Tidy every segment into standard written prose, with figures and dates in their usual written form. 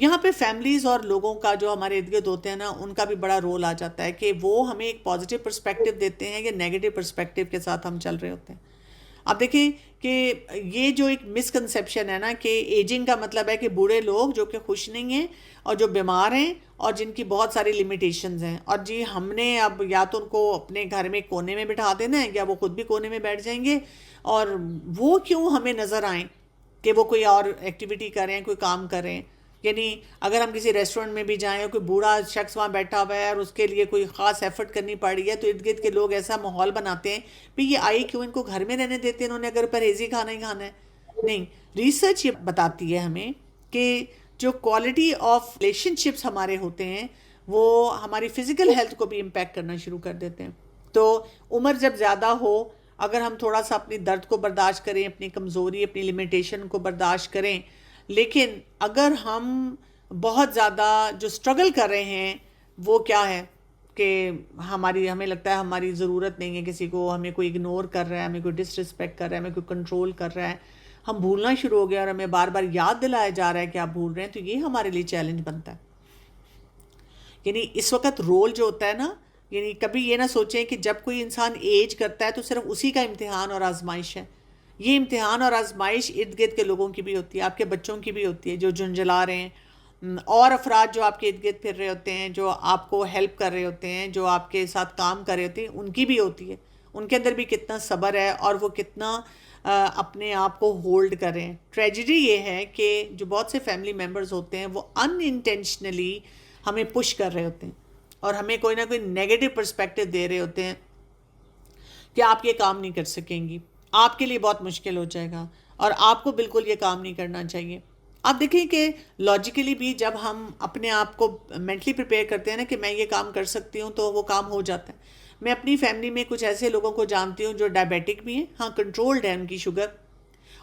یہاں پہ فیملیز اور لوگوں کا جو ہمارے ارد گرد ہوتے ہیں نا، ان کا بھی بڑا رول آ جاتا ہے کہ وہ ہمیں ایک پازیٹیو پرسپیکٹیو دیتے ہیں یا نیگیٹو پرسپیکٹیو کے ساتھ ہم چل رہے ہوتے ہیں. آپ دیکھیں کہ یہ جو ایک مسکنسیپشن ہے نا کہ ایجنگ کا مطلب ہے کہ بوڑھے لوگ جو کہ خوش نہیں ہیں اور جو بیمار ہیں اور جن کی بہت ساری لمیٹیشنز ہیں، اور جی ہم نے اب یا تو ان کو اپنے گھر میں کونے میں بٹھا دینا ہے یا وہ خود بھی کونے میں بیٹھ جائیں گے، اور وہ کیوں ہمیں نظر آئیں کہ وہ کوئی اور ایکٹیویٹی کریں، کوئی کام کریں. یعنی اگر ہم کسی ریسٹورنٹ میں بھی جائیں اور کوئی بوڑھا شخص وہاں بیٹھا ہوا ہے اور اس کے لیے کوئی خاص ایفرٹ کرنی پڑ رہی ہے، تو ارد گرد کے لوگ ایسا ماحول بناتے ہیں بھی یہ آئی کیوں، ان کو گھر میں رہنے دیتے ہیں، انہوں نے اگر پرہیزی کھانا ہی کھانا ہے. نہیں، ریسرچ یہ بتاتی ہے ہمیں کہ جو کوالٹی آف ریلیشن شپس ہمارے ہوتے ہیں وہ ہماری فزیکل ہیلتھ کو بھی امپیکٹ کرنا شروع کر دیتے ہیں. تو عمر جب زیادہ ہو، اگر ہم تھوڑا سا اپنی درد کو برداشت کریں، اپنی کمزوری، اپنی لمیٹیشن کو برداشت کریں، لیکن اگر ہم بہت زیادہ جو سٹرگل کر رہے ہیں وہ کیا ہے کہ ہمیں لگتا ہے ہماری ضرورت نہیں ہے کسی کو، ہمیں کوئی اگنور کر رہا ہے، ہمیں کوئی ڈس رسپیکٹ کر رہا ہے، ہمیں کوئی کنٹرول کر رہا ہے، ہم بھولنا شروع ہو گیا اور ہمیں بار بار یاد دلایا جا رہا ہے کہ آپ بھول رہے ہیں، تو یہ ہمارے لیے چیلنج بنتا ہے. یعنی اس وقت رول جو ہوتا ہے نا، یعنی کبھی یہ نہ سوچیں کہ جب کوئی انسان ایج کرتا ہے تو صرف اسی کا امتحان اور آزمائش ہے. یہ امتحان اور آزمائش ارد گرد کے لوگوں کی بھی ہوتی ہے، آپ کے بچوں کی بھی ہوتی ہے جو جھنجھلا رہے ہیں، اور افراد جو آپ کے ارد گرد پھر رہے ہوتے ہیں، جو آپ کو ہیلپ کر رہے ہوتے ہیں، جو آپ کے ساتھ کام کر رہے ہوتے ہیں، ان کی بھی ہوتی ہے. ان کے اندر بھی کتنا صبر ہے اور وہ کتنا اپنے آپ کو ہولڈ کر رہے ہیں. ٹریجڈی یہ ہے کہ جو بہت سے فیملی ممبرز ہوتے ہیں وہ ان انٹینشنلی ہمیں پش کر رہے ہوتے ہیں اور ہمیں کوئی نہ کوئی نیگیٹو پرسپیکٹو دے رہے ہوتے ہیں کہ آپ یہ کام نہیں کر سکیں گی، آپ کے لیے بہت مشکل ہو جائے گا، اور آپ کو بالکل یہ کام نہیں کرنا چاہیے. آپ دیکھیں کہ لاجیکلی بھی جب ہم اپنے آپ کو مینٹلی پریپیئر کرتے ہیں نا کہ میں یہ کام کر سکتی ہوں تو وہ کام ہو جاتا ہے. میں اپنی فیملی میں کچھ ایسے لوگوں کو جانتی ہوں جو ڈائبیٹک بھی ہیں، ہاں کنٹرولڈ ہے ان کی شوگر،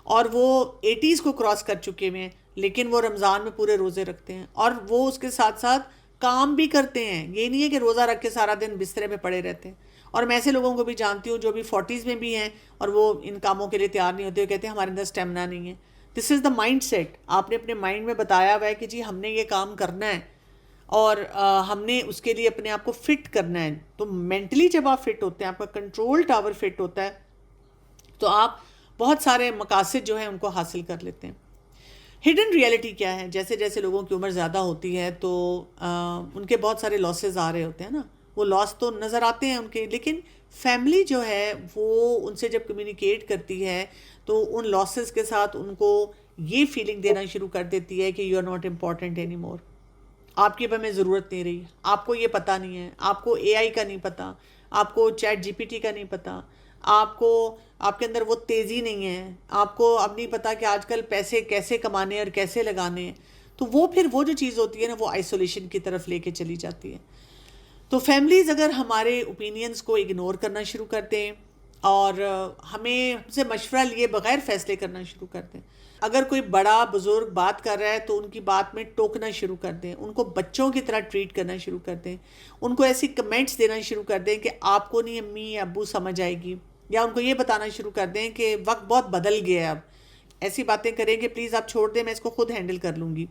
اور وہ 80s کو کراس کر چکے ہوئے ہیں، لیکن وہ رمضان میں پورے روزے رکھتے ہیں اور وہ اس کے ساتھ ساتھ کام بھی کرتے ہیں. یہ نہیں ہے کہ روزہ رکھ کے سارا دن بسترے پہ پڑے رہتے ہیں. اور میں ایسے لوگوں کو بھی جانتی ہوں جو بھی 40s میں بھی ہیں اور وہ ان کاموں کے لیے تیار نہیں ہوتے، وہ کہتے ہیں ہمارے اندر اسٹیمنا نہیں ہے. دس از دا مائنڈ سیٹ. آپ نے اپنے مائنڈ میں بتایا ہوا ہے کہ جی ہم نے یہ کام کرنا ہے اور ہم نے اس کے لیے اپنے آپ کو فٹ کرنا ہے. تو مینٹلی جب آپ فٹ ہوتے ہیں، آپ کا کنٹرول ٹاور فٹ ہوتا ہے، تو آپ بہت سارے مقاصد جو ہیں ان کو حاصل کر لیتے ہیں. ہڈن ریئلٹی کیا ہے؟ جیسے جیسے لوگوں کی عمر زیادہ ہوتی ہے تو ان کے بہت سارے لاسز آ رہے ہوتے ہیں نا، وہ لاس تو نظر آتے ہیں ان کے، لیکن فیملی جو ہے وہ ان سے جب کمیونیکیٹ کرتی ہے تو ان لاسز کے ساتھ ان کو یہ فیلنگ دینا شروع کر دیتی ہے کہ you are not important any more. آپ کی اب ہمیں ضرورت نہیں رہی، آپ کو یہ پتہ نہیں ہے، آپ کو اے آئی کا نہیں پتہ، آپ کو چیٹ جی پی ٹی کا نہیں پتہ، آپ کو آپ کے اندر وہ تیزی نہیں ہے، آپ کو اب نہیں پتہ کہ آج کل پیسے کیسے کمانے اور کیسے لگانے ہیں. تو وہ پھر وہ جو چیز ہوتی ہے نا وہ آئسولیشن کی طرف لے کے چلی جاتی ہے. تو فیملیز اگر ہمارے اوپینینز کو اگنور کرنا شروع کر دیں اور ہمیں ہم سے مشورہ لیے بغیر فیصلے کرنا شروع کر دیں، اگر کوئی بڑا بزرگ بات کر رہا ہے تو ان کی بات میں ٹوکنا شروع کر دیں، ان کو بچوں کی طرح ٹریٹ کرنا شروع کر دیں، ان کو ایسی کمنٹس دینا شروع کر دیں کہ آپ کو نہیں امی یا ابو سمجھ آئے گی، یا ان کو یہ بتانا شروع کر دیں کہ وقت بہت بدل گیا ہے، اب ایسی باتیں کریں کہ پلیز آپ چھوڑ دیں، میں اس کو خود ہینڈل کر لوں گی.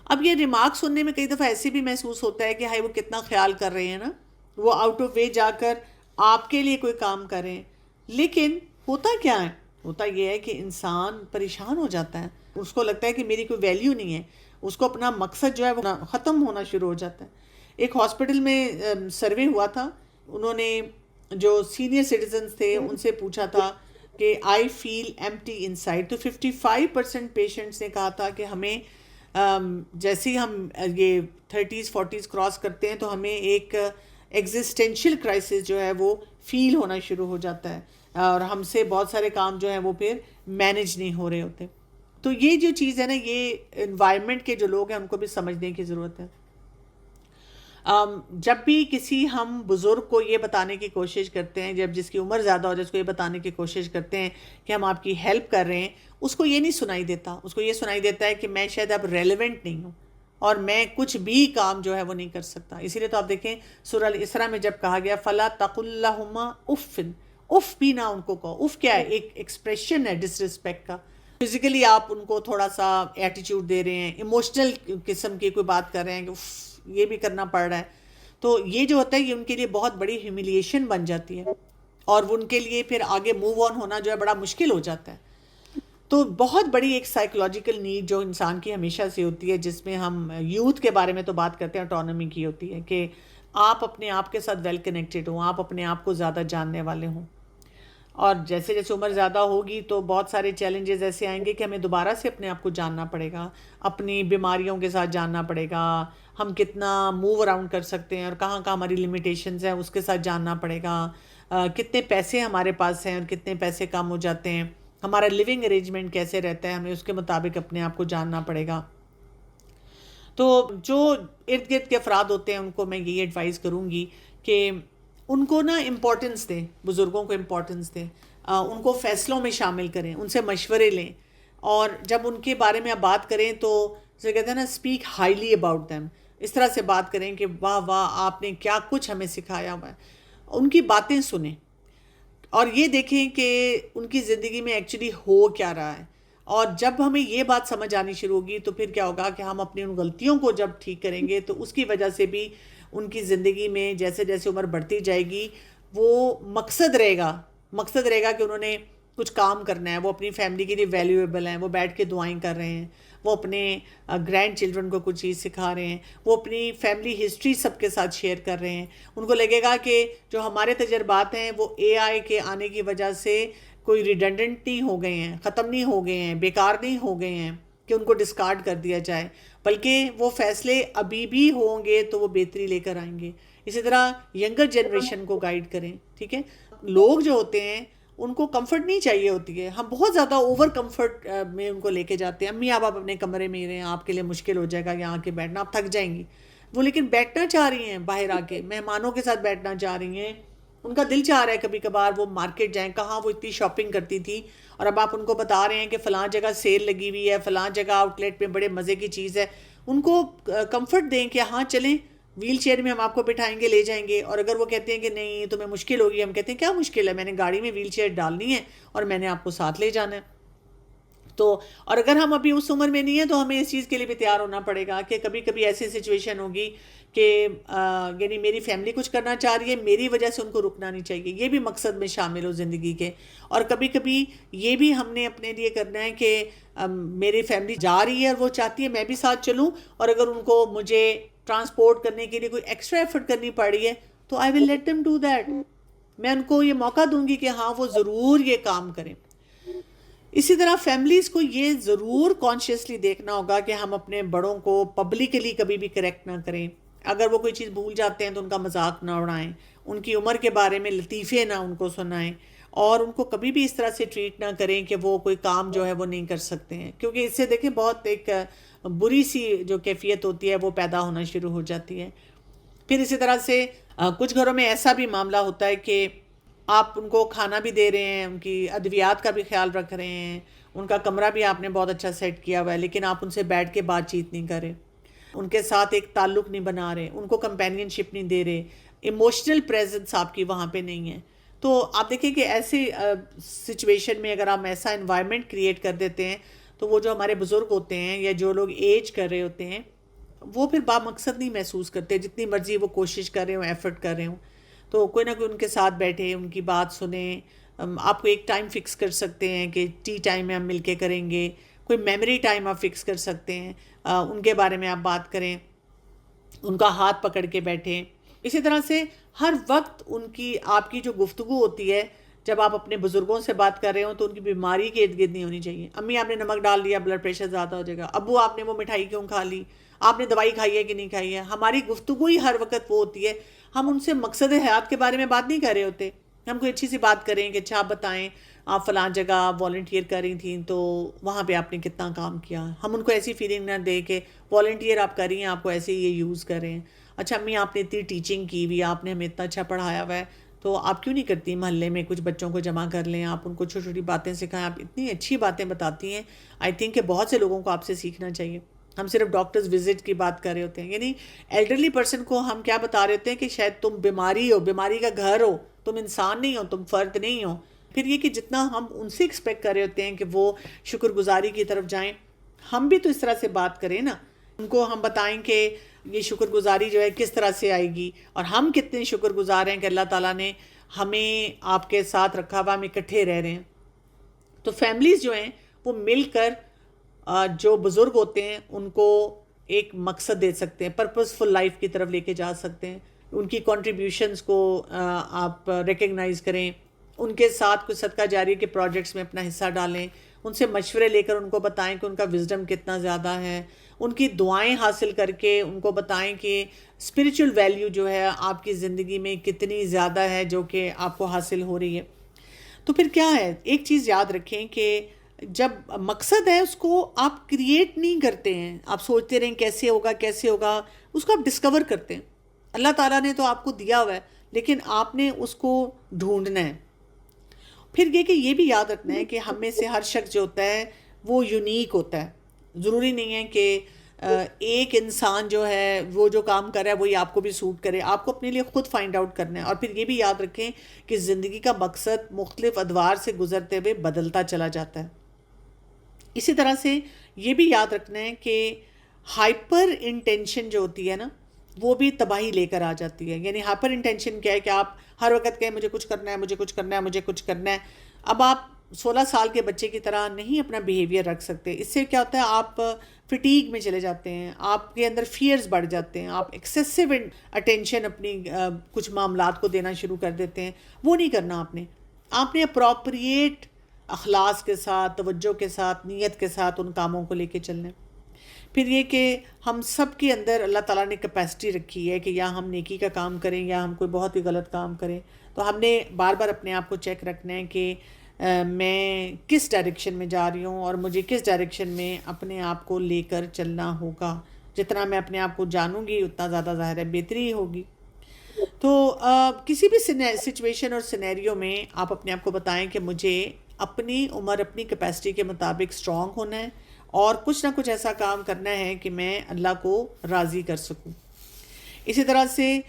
اب یہ ریمارک سننے میں کئی دفعہ ایسے بھی محسوس ہوتا ہے کہ ہائی وہ کتنا خیال کر رہے ہیں نا، وہ آؤٹ آف وے جا کر آپ کے لیے کوئی کام کریں. لیکن ہوتا کیا ہے؟ ہوتا یہ ہے کہ انسان پریشان ہو جاتا ہے، اس کو لگتا ہے کہ میری کوئی ویلیو نہیں ہے، اس کو اپنا مقصد جو ہے وہ ختم ہونا شروع ہو جاتا ہے. ایک ہاسپٹل میں سروے ہوا تھا، انہوں نے جو سینئر سٹیزنز تھے ان سے پوچھا تھا کہ آئی فیل ایمٹی انسائڈ، تو 55% پیشنٹس نے کہا تھا کہ ہمیں جیسے ہی ہم یہ 30s 40s کراس کرتے ہیں تو ہمیں ایک ایگزسٹینشیل کرائسس جو ہے وہ فیل ہونا شروع ہو جاتا ہے اور ہم سے بہت سارے کام جو ہیں وہ پھر مینیج نہیں ہو رہے ہوتے. تو یہ جو چیز ہے نا، یہ انوائرمنٹ کے جو لوگ ہیں ان کو بھی سمجھنے کی ضرورت ہے. جب بھی کسی ہم بزرگ کو یہ بتانے کی کوشش کرتے ہیں، جب جس کی عمر زیادہ ہو جائے اس کو یہ بتانے کی کوشش کرتے ہیں کہ ہم آپ کی ہیلپ کر رہے ہیں، اس کو یہ نہیں سنائی دیتا، اس کو یہ سنائی دیتا ہے کہ میں شاید اب ریلیونٹ نہیں ہوں اور میں کچھ بھی کام جو ہے وہ نہیں کر سکتا. اسی لیے تو آپ دیکھیں سورہ الاسراء میں جب کہا گیا فَلَا تَقُلْ لَهُمَا اُفٍّ، اف بھی نہ ان کو کہو. اف کیا ہے؟ ایک ایکسپریشن ہے ڈس رسپیکٹ کا. فزیکلی آپ ان کو تھوڑا سا ایٹیچیوڈ دے رہے ہیں، ایموشنل قسم کی کوئی بات کر رہے ہیں کہ یہ بھی کرنا پڑ رہا ہے، تو یہ جو ہوتا ہے یہ ان کے لیے بہت بڑی ہیوملیشن بن جاتی ہے، اور ان کے لیے پھر آگے موو آن ہونا جو ہے بڑا مشکل ہو جاتا ہے. تو بہت بڑی ایک سائیکولوجیکل نیڈ جو انسان کی ہمیشہ سے ہوتی ہے، جس میں ہم یوتھ کے بارے میں تو بات کرتے ہیں، آٹونومی کی ہوتی ہے کہ آپ اپنے آپ کے ساتھ ویل کنیکٹڈ ہوں، آپ اپنے آپ کو زیادہ جاننے والے ہوں. اور جیسے جیسے عمر زیادہ ہوگی تو بہت سارے چیلنجز ایسے آئیں گے کہ ہمیں دوبارہ سے اپنے آپ کو جاننا پڑے گا، اپنی بیماریوں کے ساتھ جاننا پڑے گا، ہم کتنا موو اراؤنڈ کر سکتے ہیں اور کہاں کہاں ہماری لمیٹیشنز ہیں اس کے ساتھ جاننا پڑے گا، کتنے پیسے ہمارے پاس ہیں اور کتنے پیسے کم ہو جاتے ہیں، ہمارا لیونگ ارینجمنٹ کیسے رہتا ہے، ہمیں اس کے مطابق اپنے آپ کو جاننا پڑے گا. تو جو ارد گرد کے افراد ہوتے ہیں ان کو میں یہی ایڈوائز کروں گی کہ ان کو نا امپورٹنس دیں، بزرگوں کو امپورٹنس دیں، ان کو فیصلوں میں شامل کریں، ان سے مشورے لیں، اور جب ان کے بارے میں آپ بات کریں تو جسے کہتے ہیں نا اسپیک ہائیلی اباؤٹ دیم، اس طرح سے بات کریں کہ واہ واہ آپ نے کیا کچھ ہمیں سکھایا ہوا ہے. ان کی باتیں سنیں اور یہ دیکھیں کہ ان کی زندگی میں ایکچولی ہو کیا رہا ہے. اور جب ہمیں یہ بات سمجھ آنی شروع ہوگی تو پھر کیا ہوگا کہ ہم اپنی ان غلطیوں کو جب ٹھیک کریں گے تو اس کی وجہ سے بھی ان کی زندگی میں جیسے جیسے عمر بڑھتی جائے گی وہ مقصد رہے گا کہ انہوں نے کچھ کام کرنا ہے، وہ اپنی فیملی کے لیے ویلیویبل ہیں، وہ بیٹھ کے دعائیں کر رہے ہیں، وہ اپنے گرینڈ چلڈرن کو کچھ چیز سکھا رہے ہیں، وہ اپنی فیملی ہسٹری سب کے ساتھ شیئر کر رہے ہیں. ان کو لگے گا کہ جو ہمارے تجربات ہیں وہ اے آئی کے آنے کی وجہ سے کوئی ریڈنڈنٹ نہیں ہو گئے ہیں، ختم نہیں ہو گئے ہیں، بیکار نہیں ہو گئے ہیں کہ ان کو ڈسکارڈ کر دیا جائے، بلکہ وہ فیصلے ابھی بھی ہوں گے تو وہ بہتری لے کر آئیں گے. اسی طرح ینگر جنریشن کو گائیڈ کریں. ٹھیک ہے، لوگ جو ہوتے ہیں ان کو کمفرٹ نہیں چاہیے ہوتی ہے، ہم بہت زیادہ اوور کمفرٹ میں ان کو لے کے جاتے ہیں. امی آپ اپنے کمرے میں ہی رہیں، آپ کے لیے مشکل ہو جائے گا یہاں کے بیٹھنا، آپ تھک جائیں گی. وہ لیکن بیٹھنا چاہ رہی ہیں، باہر آ کے مہمانوں کے ساتھ بیٹھنا چاہ رہی ہیں، ان کا دل چاہ رہا ہے کبھی کبھار وہ مارکیٹ جائیں. کہاں وہ اتنی شاپنگ کرتی تھی اور اب آپ ان کو بتا رہے ہیں کہ فلاں جگہ سیل لگی ہوئی ہے، فلاں جگہ آؤٹ لیٹ میں بڑے مزے کی چیز ہے. ان کو کمفرٹ دیں کہ ہاں چلیں، ویل چیئر میں ہم آپ کو بٹھائیں گے، لے جائیں گے. اور اگر وہ کہتے ہیں کہ نہیں تمہیں مشکل ہوگی، ہم کہتے ہیں کیا مشکل ہے، میں نے گاڑی میں ویل چیئر ڈالنی ہے اور میں نے آپ کو ساتھ لے جانا ہے. تو اور اگر ہم ابھی اس عمر میں نہیں ہیں تو ہمیں اس چیز کے لیے بھی تیار ہونا پڑے گا کہ کبھی کبھی ایسی سچویشن ہوگی کہ یعنی میری فیملی کچھ کرنا چاہ رہی ہے، میری وجہ سے ان کو رکنا نہیں چاہیے. یہ بھی مقصد میں شامل ہو زندگی کے. اور کبھی کبھی یہ بھی ہم نے اپنے لیے کرنا ہے کہ میری فیملی جا رہی ہے اور وہ چاہتی ہے میں بھی ساتھ چلوں، اور اگر ان کو مجھے ٹرانسپورٹ کرنے کے لیے کوئی ایکسٹرا ایفرٹ کرنی پڑ رہی ہے تو I will let them do that. میں ان کو یہ موقع دوں گی کہ ہاں وہ ضرور یہ کام کریں. اسی طرح فیملیز کو یہ ضرور کانشیسلی دیکھنا ہوگا کہ ہم اپنے بڑوں کو پبلکلی کبھی بھی کریکٹ نہ کریں. اگر وہ کوئی چیز بھول جاتے ہیں تو ان کا مذاق نہ اڑائیں، ان کی عمر کے بارے میں لطیفے نہ ان کو سنائیں، اور ان کو کبھی بھی اس طرح سے ٹریٹ نہ کریں کہ وہ کوئی کام جو ہے وہ نہیں کر سکتے ہیں. کیونکہ اس سے دیکھیں بہت ایک بری سی جو کیفیت ہوتی ہے وہ پیدا ہونا شروع ہو جاتی ہے. پھر اسی طرح سے کچھ گھروں میں ایسا بھی معاملہ ہوتا ہے کہ آپ ان کو کھانا بھی دے رہے ہیں، ان کی ادویات کا بھی خیال رکھ رہے ہیں، ان کا کمرہ بھی آپ نے بہت اچھا سیٹ کیا ہوا ہے، لیکن آپ ان سے بیٹھ کے بات چیت نہیں کر رہے، ان کے ساتھ ایک تعلق نہیں بنا رہے، ان کو کمپینین شپ نہیں دے رہے، ایموشنل پریزنس آپ کی وہاں پہ نہیں ہے. تو آپ دیکھیں کہ ایسی سچویشن میں اگر ہم ایسا انوائرمنٹ کریٹ کر دیتے ہیں تو وہ جو ہمارے بزرگ ہوتے ہیں یا جو لوگ ایج کر رہے ہوتے ہیں وہ پھر بامقصد نہیں محسوس کرتے، جتنی مرضی وہ کوشش کر رہے ہوں، ایفرٹ کر رہے ہوں. تو کوئی نہ کوئی ان کے ساتھ بیٹھے، ان کی بات سنیں. آپ کو ایک ٹائم فکس کر سکتے ہیں کہ ٹی ٹائم میں ہم مل کے کریں گے، کوئی میموری ٹائم آپ فکس کر سکتے ہیں، ان کے بارے میں آپ بات کریں، ان کا ہاتھ پکڑ کے بیٹھیں. اسی طرح سے ہر وقت ان کی آپ کی جو گفتگو ہوتی ہے جب آپ اپنے بزرگوں سے بات کر رہے ہوں تو ان کی بیماری کے ارد گرد نہیں ہونی چاہیے. امی آپ نے نمک ڈال دیا، بلڈ پریشر زیادہ ہو جائے گا. ابو آپ نے وہ مٹھائی کیوں کھا لی، آپ نے دوائی کھائی ہے کہ نہیں کھائی ہے. ہماری گفتگو ہی ہر وقت وہ ہوتی ہے، ہم ان سے مقصد حیات کے بارے میں بات نہیں کر رہے ہوتے. ہم کوئی اچھی سی بات کریں کہ اچھا آپ بتائیں آپ فلاں جگہ والنٹیئر کر رہی تھیں تو وہاں پہ آپ نے کتنا کام کیا. ہم ان کو ایسی فیلنگ نہ دیں کہ والنٹیئر آپ کر رہی ہیں، آپ کو ایسے ہی یہ یوز کریں. اچھا امی آپ نے اتنی ٹیچنگ کی ہوئی، آپ نے ہمیں اتنا اچھا پڑھایا ہوا ہے، تو آپ کیوں نہیں کرتی محلے میں کچھ بچوں کو جمع کر لیں، آپ ان کو چھوٹی چھوٹی باتیں سکھائیں. آپ اتنی اچھی باتیں بتاتی ہیں، آئی تھنک کہ بہت سے لوگوں کو آپ سے سیکھنا چاہیے. ہم صرف ڈاکٹرز وزٹ کی بات کر رہے ہوتے ہیں، یعنی ایلڈرلی پرسن کو ہم کیا بتا رہے ہوتے ہیں کہ شاید تم بیماری ہو، بیماری کا گھر ہو، تم انسان نہیں ہو، تم فرد نہیں ہو. پھر یہ کہ جتنا ہم ان سے ایکسپیکٹ کر رہے ہوتے ہیں کہ وہ شکر گزاری کی طرف جائیں، ہم بھی تو اس طرح سے بات کریں نا، ان کو ہم بتائیں کہ یہ شکر گزاری جو ہے کس طرح سے آئے گی، اور ہم کتنے شکر گزار ہیں کہ اللہ تعالیٰ نے ہمیں آپ کے ساتھ رکھا ہوا، ہم اکٹھے رہ رہے ہیں۔ تو فیملیز جو ہیں وہ مل کر جو بزرگ ہوتے ہیں ان کو ایک مقصد دے سکتے ہیں، پرپزفل لائف کی طرف لے کے جا سکتے ہیں، ان کی کنٹریبیوشنز کو آپ ریکگنائز کریں، ان کے ساتھ کچھ صدقہ جاریہ کے پروجیکٹس میں اپنا حصہ ڈالیں، ان سے مشورے لے کر ان کو بتائیں کہ ان کا وزڈم کتنا زیادہ ہے، ان کی دعائیں حاصل کر کے ان کو بتائیں کہ اسپریچول ویلیو جو ہے آپ کی زندگی میں کتنی زیادہ ہے جو کہ آپ کو حاصل ہو رہی ہے۔ تو پھر کیا ہے، ایک چیز یاد رکھیں کہ جب مقصد ہے اس کو آپ کریٹ نہیں کرتے ہیں، آپ سوچتے رہیں کیسے ہوگا کیسے ہوگا، اس کو آپ ڈسکور کرتے ہیں۔ اللہ تعالیٰ نے تو آپ کو دیا ہوا ہے، لیکن آپ نے اس کو ڈھونڈنا ہے۔ پھر یہ بھی یاد رکھنا ہے کہ ہم میں سے ہر شخص جو ہوتا ہے وہ یونیک ہوتا ہے، ضروری نہیں ہے کہ ایک انسان جو ہے وہ جو کام کر رہا ہے وہی آپ کو بھی سوٹ کرے، آپ کو اپنے لیے خود فائنڈ آؤٹ کرنا ہے۔ اور پھر یہ بھی یاد رکھیں کہ زندگی کا مقصد مختلف ادوار سے گزرتے ہوئے بدلتا چلا جاتا ہے۔ اسی طرح سے یہ بھی یاد رکھنا ہے کہ ہائپر انٹینشن جو ہوتی ہے نا وہ بھی تباہی لے کر آ جاتی ہے۔ یعنی ہائپر انٹینشن کیا ہے کہ آپ ہر وقت کہیں مجھے کچھ کرنا ہے، مجھے کچھ کرنا ہے، مجھے کچھ کرنا ہے۔ اب آپ 16 سال کے بچے کی طرح نہیں اپنا بیہیویئر رکھ سکتے، اس سے کیا ہوتا ہے آپ فٹیگ میں چلے جاتے ہیں، آپ کے اندر فیئرز بڑھ جاتے ہیں، آپ ایکسیسو اٹینشن اپنی کچھ معاملات کو دینا شروع کر دیتے ہیں۔ وہ نہیں کرنا آپ نے اپروپریٹ اخلاص کے ساتھ، توجہ کے ساتھ، نیت کے ساتھ ان کاموں کو لے کے چلنا ہے۔ پھر یہ کہ ہم سب کے اندر اللہ تعالیٰ نے کیپیسٹی رکھی ہے کہ یا ہم نیکی کا کام کریں یا ہم کوئی بہت ہی غلط کام کریں، تو ہم نے بار بار اپنے آپ کو چیک رکھنا ہے کہ میں کس ڈائریکشن میں جا رہی ہوں اور مجھے کس ڈائریکشن میں اپنے آپ کو لے کر چلنا ہوگا۔ جتنا میں اپنے آپ کو جانوں گی اتنا زیادہ ظاہر ہے بہتری ہوگی۔ تو کسی بھی سچویشن اور سینیریو میں آپ اپنے آپ کو بتائیں کہ مجھے اپنی عمر، اپنی کیپیسٹی کے مطابق اسٹرانگ ہونا ہے اور کچھ نہ کچھ ایسا کام کرنا ہے کہ میں اللہ کو راضی کر سکوں۔ اسی طرح سے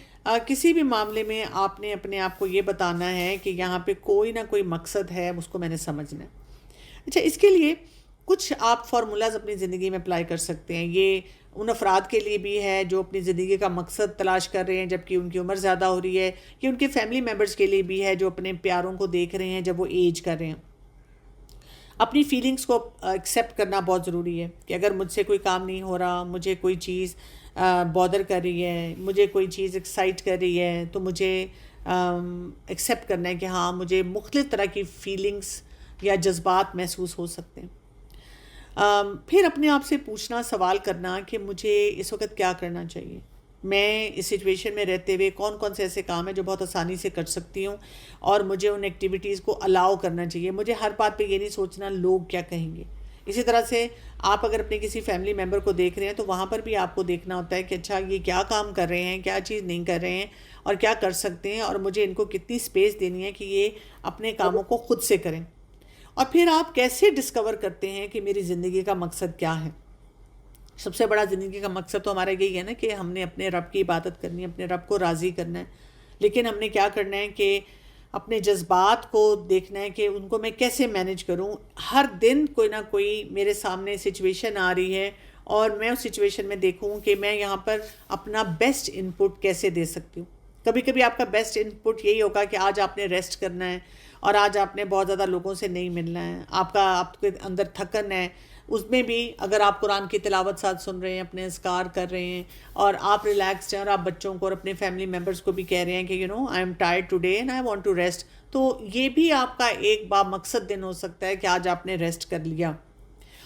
کسی بھی معاملے میں آپ نے اپنے آپ کو یہ بتانا ہے کہ یہاں پہ کوئی نہ کوئی مقصد ہے، اس کو میں نے سمجھنا ہے۔ اچھا، اس کے لیے کچھ آپ فارمولاز اپنی زندگی میں اپلائی کر سکتے ہیں۔ یہ ان افراد کے لیے بھی ہے جو اپنی زندگی کا مقصد تلاش کر رہے ہیں جبکہ ان کی عمر زیادہ ہو رہی ہے، یہ ان کے فیملی ممبرز کے لیے بھی ہے جو اپنے پیاروں کو دیکھ رہے ہیں جب وہ ایج کر رہے ہیں۔ اپنی فیلنگز کو ایکسیپٹ کرنا بہت ضروری ہے کہ اگر مجھ سے کوئی کام نہیں ہو رہا، مجھے کوئی چیز بودر کر رہی ہے، مجھے کوئی چیز ایکسائٹ کر رہی ہے، تو مجھے ایکسیپٹ کرنا ہے کہ ہاں مجھے مختلف طرح کی فیلنگز یا جذبات محسوس ہو سکتے ہیں۔ پھر اپنے آپ سے پوچھنا، سوال کرنا کہ مجھے اس وقت کیا کرنا چاہیے، میں اس سچویشن میں رہتے ہوئے کون کون سے ایسے کام ہیں جو بہت آسانی سے کر سکتی ہوں، اور مجھے ان ایکٹیویٹیز کو الاؤ کرنا چاہیے۔ مجھے ہر بات پہ یہ نہیں سوچنا لوگ کیا کہیں گے۔ اسی طرح سے آپ اگر اپنے کسی فیملی ممبر کو دیکھ رہے ہیں تو وہاں پر بھی آپ کو دیکھنا ہوتا ہے کہ اچھا یہ کیا کام کر رہے ہیں، کیا چیز نہیں کر رہے ہیں، اور کیا کر سکتے ہیں، اور مجھے ان کو کتنی سپیس دینی ہے کہ یہ اپنے کاموں کو خود سے کریں۔ اور پھر آپ کیسے ڈسکور کرتے ہیں کہ میری زندگی کا مقصد کیا ہے؟ سب سے بڑا زندگی کا مقصد تو ہمارا یہی ہے نا کہ ہم نے اپنے رب کی عبادت کرنی ہے، اپنے رب کو راضی کرنا ہے، لیکن ہم نے کیا کرنا ہے کہ اپنے جذبات کو دیکھنا ہے کہ ان کو میں کیسے مینج کروں۔ ہر دن کوئی نہ کوئی میرے سامنے سچویشن آ رہی ہے اور میں اس سچویشن میں دیکھوں کہ میں یہاں پر اپنا بیسٹ ان پٹ کیسے دے سکتی ہوں۔ کبھی کبھی آپ کا بیسٹ ان پٹ یہی ہوگا کہ آج آپ نے ریسٹ کرنا ہے اور آج آپ نے بہت زیادہ لوگوں سے نہیں ملنا ہے، آپ کے اندر تھکن ہے، اس میں بھی اگر آپ قرآن کی تلاوت ساتھ سن رہے ہیں، اپنے اذکار کر رہے ہیں اور آپ ریلیکسڈ ہیں، اور آپ بچوں کو اور اپنے فیملی ممبرس کو بھی کہہ رہے ہیں کہ I am tired today and I want to rest, تو یہ بھی آپ کا ایک مقصد دن ہو سکتا ہے کہ آج آپ نے ریسٹ کر لیا۔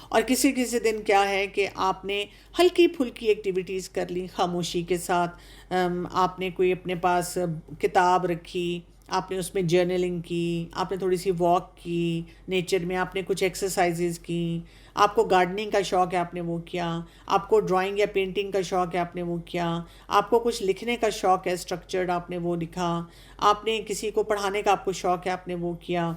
اور کسی دن کیا ہے کہ آپ نے ہلکی پھلکی ایکٹیویٹیز کر لی خاموشی کے ساتھ، آپ نے کوئی اپنے پاس کتاب رکھی، آپ نے اس میں جرنلنگ کی، آپ نے تھوڑی سی واک کی نیچر میں، آپ نے کچھ ایکسرسائزز کی، آپ کو گارڈننگ کا شوق ہے آپ نے وہ کیا، آپ کو ڈرائنگ یا پینٹنگ کا شوق ہے آپ نے وہ کیا، آپ کو کچھ لکھنے کا شوق ہے اسٹرکچرڈ آپ نے وہ لکھا، آپ نے کسی کو پڑھانے کا آپ کو شوق ہے آپ نے وہ کیا،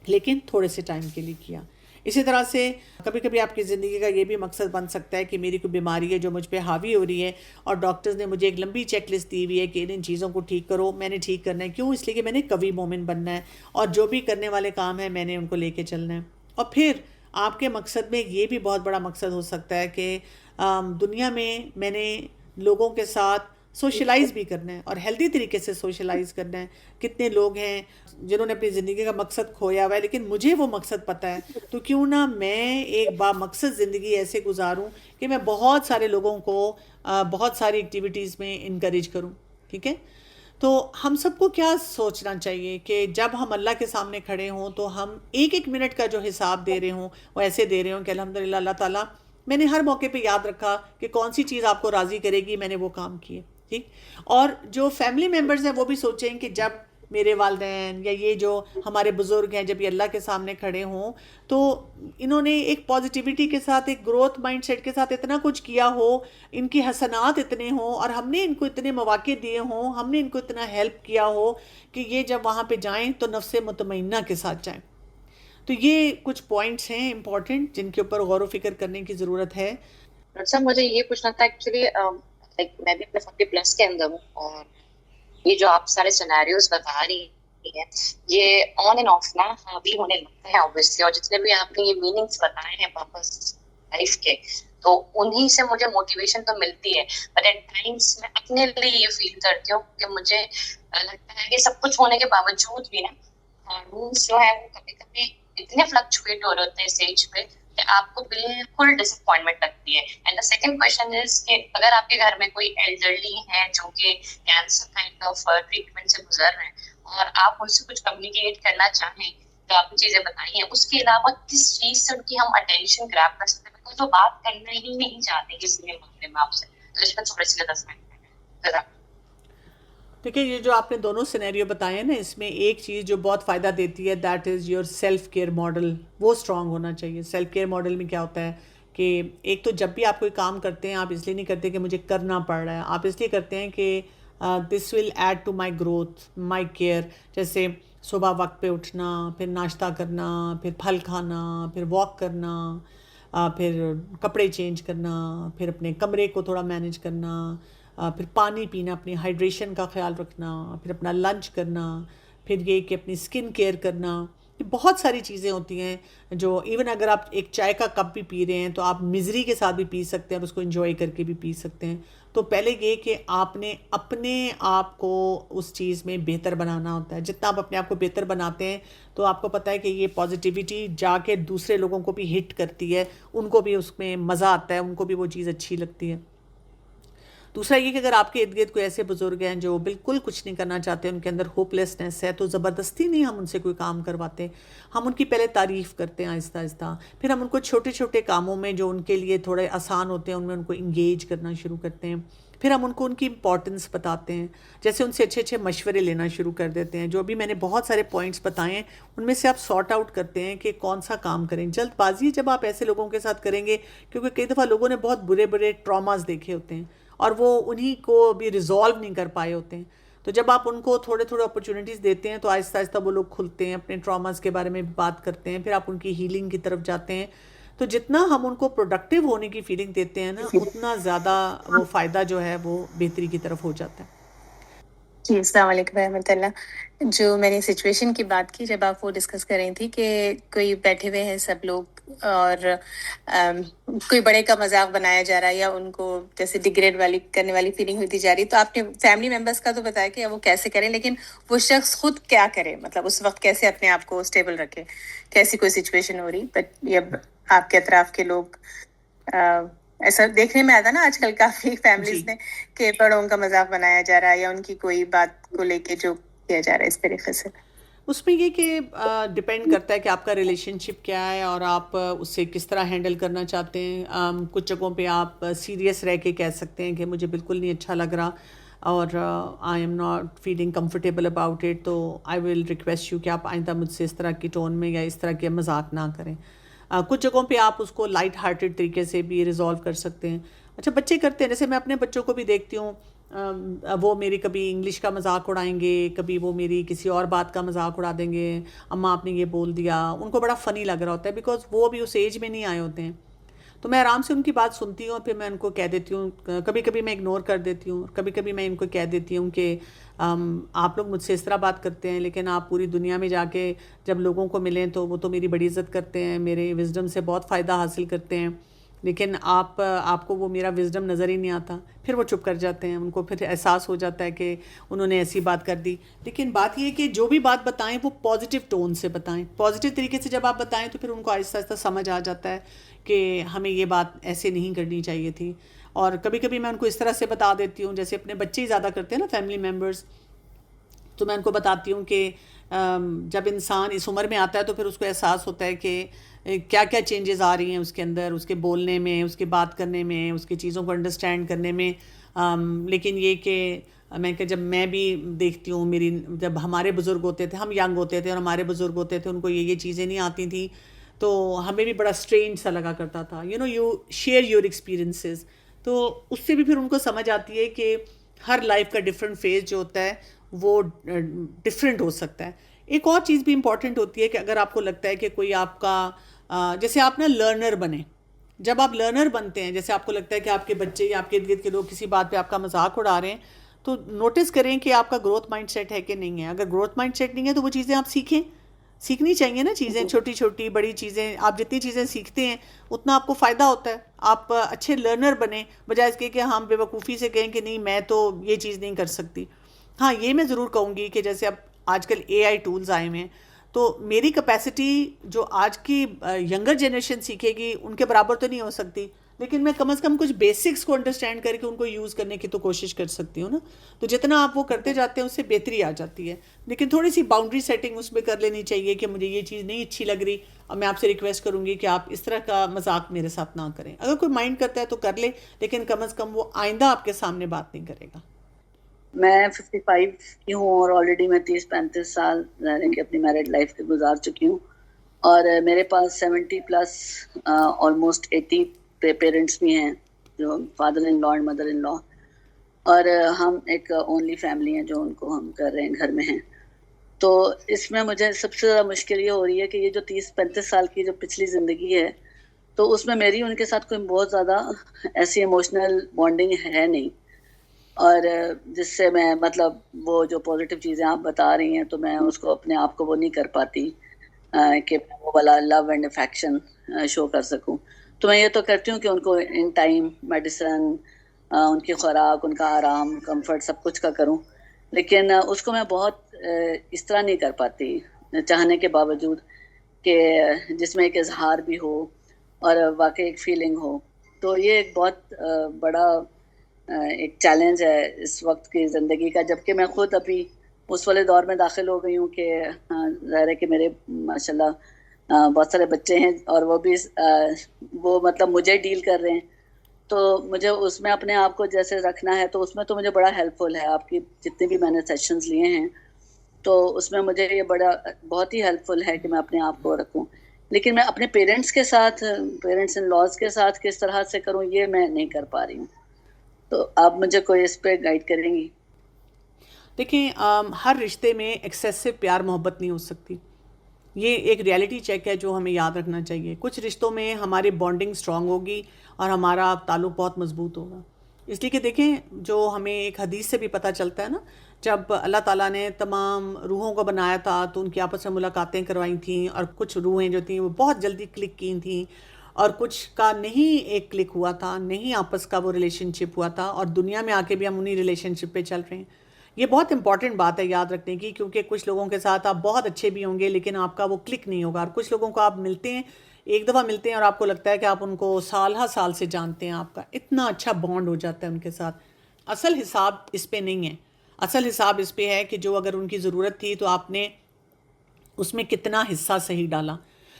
لیکن تھوڑے سے ٹائم کے لیے کیا۔ اسی طرح سے کبھی کبھی آپ کی زندگی کا یہ بھی مقصد بن سکتا ہے کہ میری کوئی بیماری ہے جو مجھ پہ حاوی ہو رہی ہے اور ڈاکٹرز نے مجھے ایک لمبی چیک لسٹ دی ہوئی ہے کہ ان چیزوں کو ٹھیک کرو. میں نے ٹھیک کرنا ہے. کیوں؟ اس لیے کہ میں نے قوی مومن بننا ہے اور جو بھی کرنے والے کام ہیں میں نے ان کو لے کے چلنا ہے. اور پھر آپ کے مقصد میں یہ بھی بہت بڑا مقصد ہو سکتا ہے کہ دنیا میں نے لوگوں کے ساتھ سوشلائز بھی کرنا ہے اور ہیلدی طریقے سے سوشلائز کرنا ہے. کتنے لوگ ہیں جنہوں نے اپنی زندگی کا مقصد کھویا ہوا ہے لیکن مجھے وہ مقصد پتہ ہے, تو کیوں نہ میں ایک با مقصد زندگی ایسے گزاروں کہ میں بہت سارے لوگوں کو بہت ساری ایکٹیویٹیز میں انکریج کروں. ٹھیک ہے, تو ہم سب کو کیا سوچنا چاہیے کہ جب ہم اللہ کے سامنے کھڑے ہوں تو ہم ایک ایک منٹ کا جو حساب دے رہے ہوں وہ ایسے دے رہے ہوں کہ الحمدللہ اللہ تعالیٰ میں نے ہر موقع پہ یاد رکھا کہ کون سی چیز آپ کو راضی کرے گی, میں نے وہ کام کیے. ٹھیک, اور جو فیملی ممبرز ہیں وہ بھی سوچیں کہ جب میرے والدین یا یہ جو ہمارے بزرگ ہیں جب یہ اللہ کے سامنے کھڑے ہوں تو انہوں نے ایک پازیٹیوٹی کے ساتھ, ایک گروتھ مائنڈ سیٹ کے ساتھ اتنا کچھ کیا ہو, ان کی حسنات اتنے ہوں اور ہم نے ان کو اتنے مواقع دیے ہوں, ہم نے ان کو اتنا ہیلپ کیا ہو کہ یہ جب وہاں پہ جائیں تو نفس مطمئنہ کے ساتھ جائیں. تو یہ کچھ پوائنٹس ہیں امپورٹنٹ جن کے اوپر غور و فکر کرنے کی ضرورت ہے. سر مجھے یہ پوچھنا تھا ایکچولی میں بھی اپنے 40+ کے اندر ہوں اور یہ جو آپ سارے سینیریوز بتا رہی ہیں یہ آن اینڈ آف نا بھی ہونے لگتے ہیں اوبویسلی, اور جتنے بھی آپ نے یہ میننگس بتائے ہیں پرپس لائف کے تو انہی سے مجھے موٹیویشن تو ملتی ہے, بٹ ایٹ ٹائمس میں اپنے لیے یہ فیل کرتی ہوں کہ مجھے لگتا ہے کہ سب کچھ ہونے کے باوجود بھی نا ہارمونس جو ہے وہ کبھی کبھی اتنے فلکچویٹ ہو رہے ہوتے ہیں اسٹیج پہ کہ آپ کو بالکل ڈس اپوائنٹمنٹ لگتی ہے. اینڈ دا سیکنڈ کویشچن از کہ اگر آپ کے گھر میں کوئی ایلڈرلی ہے جو کہ کینسر کائنڈ آف ٹریٹمنٹ سے گزر رہے ہیں اور آپ ان سے کچھ کمیونیکیٹ کرنا چاہیں جو آپ نے چیزیں بتائی ہیں اس کے علاوہ کس چیز سے ان کی ہم اٹینشن گراب کر سکتے ہیں, بالکل تو بات کرنا ہی نہیں چاہتے کسی بھی معاملے میں آپ سے, تو اس میں تھوڑے سے 10 منٹ ذرا. دیکھیں یہ جو آپ نے دونوں سینیریو بتائے ہیں نا, اس میں ایک چیز جو بہت فائدہ دیتی ہے that is your self care model, وہ اسٹرانگ ہونا چاہیے. سیلف کیئر ماڈل میں کیا ہوتا ہے کہ ایک تو جب بھی آپ کوئی کام کرتے ہیں آپ اس لیے نہیں کرتے کہ مجھے کرنا پڑ رہا ہے, آپ اس لیے کرتے ہیں کہ this will add to my growth, my care. جیسے صبح وقت پہ اٹھنا, پھر ناشتہ کرنا, پھر پھل کھانا, پھر واک کرنا, پھر کپڑے چینج کرنا, پھر اپنے کمرے کو تھوڑا مینیج کرنا, پھر پانی پینا, اپنی ہائیڈریشن کا خیال رکھنا, پھر اپنا لنچ کرنا, پھر یہ کہ اپنی اسکن کیئر کرنا. یہ بہت ساری چیزیں ہوتی ہیں جو ایون اگر آپ ایک چائے کا کپ بھی پی رہے ہیں تو آپ مزری کے ساتھ بھی پی سکتے ہیں اور اس کو انجوائے کر کے بھی پی سکتے ہیں. تو پہلے یہ کہ آپ نے اپنے آپ کو اس چیز میں بہتر بنانا ہوتا ہے. جتنا آپ اپنے آپ کو بہتر بناتے ہیں تو آپ کو پتہ ہے کہ یہ پازیٹیوٹی جا کے دوسرے لوگوں کو بھی ہٹ کرتی ہے, ان کو بھی اس میں مزہ آتا ہے, ان کو بھی وہ چیز اچھی لگتی ہے. دوسرا یہ کہ اگر آپ کے ارد گرد کوئی ایسے بزرگ ہیں جو بالکل کچھ نہیں کرنا چاہتے, ان کے اندر ہوپ لیسنس ہے, تو زبردستی نہیں ہم ان سے کوئی کام کرواتے. ہم ان کی پہلے تعریف کرتے ہیں آہستہ آہستہ, پھر ہم ان کو چھوٹے چھوٹے کاموں میں جو ان کے لیے تھوڑے آسان ہوتے ہیں ان میں ان کو انگیج کرنا شروع کرتے ہیں. پھر ہم ان کی امپورٹنس بتاتے ہیں, جیسے ان سے اچھے اچھے مشورے لینا شروع کر دیتے ہیں. جو بھی میں نے بہت سارے پوائنٹس بتائے ہیں ان میں سے آپ سارٹ آؤٹ کرتے ہیں کہ کون سا کام کریں. جلد بازی جب آپ ایسے لوگوں کے ساتھ کریں گے, کیونکہ کئی دفعہ لوگوں نے بہت برے برے ٹراماز دیکھے ہوتے ہیں اور وہ انہی کو بھی ریزالو نہیں کر پائے ہوتے ہیں. تو جب آپ ان کو تھوڑے تھوڑے اپرچونیٹیز دیتے ہیں تو آہستہ آہستہ وہ لوگ کھلتے ہیں, اپنے ٹراماز کے بارے میں بات کرتے ہیں, پھر آپ ان کی ہیلنگ کی طرف جاتے ہیں. تو جتنا ہم ان کو پروڈکٹیو ہونے کی فیلنگ دیتے ہیں نا, اتنا زیادہ وہ فائدہ جو ہے وہ بہتری کی طرف ہو جاتا ہے. جی السلام علیکم رحمۃ اللہ. جو میں نے سچویشن کی بات کی جب آپ وہ ڈسکس کر رہی تھی کہ کوئی بیٹھے ہوئے ہیں سب لوگ اور کوئی بڑے کا مذاق بنایا جا رہا ہے یا ان کو جیسے ڈگریڈ والی کرنے والی فیلنگ ہوتی جا رہی, تو آپ نے فیملی ممبرس کا تو بتایا کہ وہ کیسے کریں, لیکن وہ شخص خود کیا کرے, مطلب اس وقت کیسے اپنے آپ کو اسٹیبل رکھے, کیسی کوئی سچویشن ہو رہی. بٹ یہ آپ کے اطراف کے لوگ ایسا دیکھنے میں آتا نا آج کل کافی فیملیز میں کہ بڑوں کا مذاق بنایا جا رہا ہے یا ان کی کوئی بات کو لے کے جو کیا جا رہا ہے اس طریقے سے. اس میں یہ کہ ڈپینڈ کرتا ہے کہ آپ کا ریلیشن شپ کیا ہے اور آپ اس سے کس طرح ہینڈل کرنا چاہتے ہیں. کچھ جگہوں پہ آپ سیریس رہ کے کہہ سکتے ہیں کہ مجھے بالکل نہیں اچھا لگ رہا اور I am not feeling comfortable about it, تو آئی ول ریکویسٹ یو کہ آپ آئندہ مجھ سے اس طرح کی ٹون میں یا اس طرح کے مذاق نہ کریں. کچھ جگہوں پہ آپ اس کو لائٹ ہارٹیڈ طریقے سے بھی ریزالو کر سکتے ہیں. اچھا بچے کرتے ہیں, جیسے میں اپنے بچوں کو بھی دیکھتی ہوں وہ میری کبھی انگلش کا مذاق اڑائیں گے، کبھی وہ میری کسی اور بات کا مذاق اڑا دیں گے، اماں آپ نے یہ بول دیا، ان کو بڑا فنی لگ رہا ہوتا ہے بیکاز وہ بھی اس ایج میں نہیں آئے ہوتے ہیں. تو میں آرام سے ان کی بات سنتی ہوں اور پھر میں ان کو کہہ دیتی ہوں، کبھی کبھی میں اگنور کر دیتی ہوں، کبھی کبھی میں ان کو کہہ دیتی ہوں کہ آپ لوگ مجھ سے اس طرح بات کرتے ہیں لیکن آپ پوری دنیا میں جا کے جب لوگوں کو ملیں تو وہ تو میری بڑی عزت کرتے ہیں، میرے وزڈم سے بہت فائدہ حاصل کرتے ہیں، لیکن آپ کو وہ میرا وزڈم نظر ہی نہیں آتا. پھر وہ چپ کر جاتے ہیں، ان کو پھر احساس ہو جاتا ہے کہ انہوں نے ایسی بات کر دی. لیکن بات یہ ہے کہ جو بھی بات بتائیں وہ پازیٹیو ٹون سے بتائیں، پازیٹیو طریقے سے جب آپ بتائیں تو پھر ان کو آہستہ آہستہ سمجھ آ جاتا ہے کہ ہمیں یہ بات ایسے نہیں کرنی چاہیے تھی. اور کبھی کبھی میں ان کو اس طرح سے بتا دیتی ہوں، جیسے اپنے بچے ہی زیادہ کرتے ہیں نا فیملی ممبرز، تو میں ان کو بتاتی ہوں کہ جب انسان اس عمر میں آتا ہے تو پھر اس کو احساس ہوتا ہے کہ کیا کیا چینجز آ رہی ہیں اس کے اندر، اس کے بولنے میں، اس کے بات کرنے میں، اس کی چیزوں کو انڈرسٹینڈ کرنے میں. لیکن یہ کہ جب میں بھی دیکھتی ہوں، جب ہمارے بزرگ ہوتے تھے، ہم ینگ ہوتے تھے اور ہمارے بزرگ ہوتے تھے، ان کو یہ چیزیں نہیں آتی تھیں، تو ہمیں بھی بڑا اسٹرینج سا لگا کرتا تھا. یو شیئر یور ایکسپیرینسز، تو اس سے بھی پھر ان کو سمجھ آتی ہے کہ ہر لائف کا ڈفرینٹ فیز جو ہوتا ہے وہ ڈفرینٹ ہو سکتا ہے. ایک اور چیز بھی امپورٹنٹ ہوتی ہے کہ اگر آپ کو لگتا ہے کہ کوئی آپ کا جیسے آپ نا لرنر بنیں، جب آپ لرنر بنتے ہیں، جیسے آپ کو لگتا ہے کہ آپ کے بچے یا آپ کے ارد گرد کے لوگ کسی بات پہ آپ کا مذاق اڑا رہے ہیں، تو نوٹس کریں کہ آپ کا گروتھ مائنڈ سیٹ ہے کہ نہیں ہے. اگر گروتھ مائنڈ سیٹ نہیں ہے تو وہ چیزیں آپ سیکھنی چاہیے نا، چیزیں چھوٹی چھوٹی بڑی چیزیں، آپ جتنی چیزیں سیکھتے ہیں اتنا آپ کو فائدہ ہوتا ہے. آپ اچھے لرنر بنیں بجائے اس کے کہ ہم بے وقوفی سے کہیں کہ نہیں میں تو یہ چیز نہیں کر سکتی. ہاں یہ میں ضرور کہوں گی کہ جیسے اب آج کل اے آئی ٹولز آئے ہوئے ہیں، تو میری کیپیسٹی جو آج کی ینگر جنریشن سیکھے گی ان کے برابر تو نہیں ہو سکتی، لیکن میں کم از کم کچھ بیسکس کو انڈرسٹینڈ کر کے ان کو یوز کرنے کی تو کوشش کر سکتی ہوں نا. تو جتنا آپ وہ کرتے جاتے ہیں اس سے بہتری آ جاتی ہے. لیکن تھوڑی سی باؤنڈری سیٹنگ اس میں کر لینی چاہیے کہ مجھے یہ چیز نہیں اچھی لگ رہی، اور میں آپ سے ریکویسٹ کروں گی کہ آپ اس طرح کا مذاق میرے ساتھ نہ کریں. اگر کوئی مائنڈ کرتا ہے تو کر لے، لیکن کم از کم وہ آئندہ آپ کے سامنے بات نہیں کرے گا. میں 55 کی ہوں اور آلریڈی میں 30-35 سال کہ اپنی میرڈ لائف کے گزار چکی ہوں، اور میرے پاس 70 پلس آلموسٹ 80 پیرنٹس بھی ہیں، جو father in law and mother in law, اور ہم ایک اونلی فیملی ہیں جو ان کو ہم کر رہے ہیں، گھر میں ہیں. تو اس میں مجھے سب سے زیادہ مشکل یہ ہو رہی ہے کہ یہ جو 30-35 سال کی جو پچھلی زندگی ہے، تو اس میں میری ان کے ساتھ کوئی بہت زیادہ ایسی ایموشنل بانڈنگ ہے نہیں، اور جس سے میں مطلب وہ جو پازیٹیو چیزیں آپ بتا رہی ہیں تو میں اس کو اپنے آپ کو وہ نہیں کر پاتی کہ میں وہ والا لو اینڈ افیکشن شو کر سکوں. تو میں یہ تو کرتی ہوں کہ ان کو ان ٹائم میڈیسن، ان کی خوراک، ان کا آرام، کمفرٹ سب کچھ کا کروں، لیکن اس کو میں بہت اس طرح نہیں کر پاتی چاہنے کے باوجود کہ جس میں ایک اظہار بھی ہو اور واقعی ایک فیلنگ ہو. تو یہ ایک بہت بڑا ایک چیلنج ہے اس وقت کی زندگی کا، جبکہ میں خود ابھی اس والے دور میں داخل ہو گئی ہوں کہ ظاہر ہے کہ میرے ماشاءاللہ بہت سارے بچے ہیں اور وہ بھی وہ مطلب مجھے ڈیل کر رہے ہیں، تو مجھے اس میں اپنے آپ کو جیسے رکھنا ہے، تو اس میں تو مجھے بڑا ہیلپ فل ہے. آپ کی جتنے بھی میں نے سیشنز لیے ہیں تو اس میں مجھے یہ بہت ہی ہیلپ فل ہے کہ میں اپنے آپ کو رکھوں. لیکن میں اپنے پیرنٹس کے ساتھ، پیرنٹس ان لاز کے ساتھ کس طرح سے کروں یہ میں نہیں کر پا رہی ہوں. تو آپ مجھے کوئی اس پہ گائیڈ کریں گی؟ دیکھیں ہر رشتے میں ایکسیسو پیار محبت نہیں ہو سکتی، یہ ایک ریالٹی چیک ہے جو ہمیں یاد رکھنا چاہیے. کچھ رشتوں میں ہماری بانڈنگ اسٹرانگ ہوگی اور ہمارا تعلق بہت مضبوط ہوگا. اس لیے کہ دیکھیں جو ہمیں ایک حدیث سے بھی پتہ چلتا ہے نا، جب اللہ تعالیٰ نے تمام روحوں کو بنایا تھا تو ان کی آپس میں ملاقاتیں کروائی تھیں، اور کچھ روحیں جو تھیں وہ بہت جلدی کلک کی تھیں، اور کچھ کا نہیں ایک کلک ہوا تھا، نہیں آپس کا وہ ریلیشن شپ ہوا تھا، اور دنیا میں آ کے بھی ہم انہی ریلیشن شپ پہ چل رہے ہیں. یہ بہت امپورٹنٹ بات ہے یاد رکھنے کی، کیونکہ کچھ لوگوں کے ساتھ آپ بہت اچھے بھی ہوں گے لیکن آپ کا وہ کلک نہیں ہوگا، اور کچھ لوگوں کو آپ ملتے ہیں، ایک دفعہ ملتے ہیں اور آپ کو لگتا ہے کہ آپ ان کو سال ہر سال سے جانتے ہیں، آپ کا اتنا اچھا بانڈ ہو جاتا ہے ان کے ساتھ. اصل حساب اس پہ نہیں ہے، اصل حساب اس پہ ہے کہ جو اگر ان کی ضرورت تھی تو آپ نے اس میں کتنا حصہ صحیح ڈالا.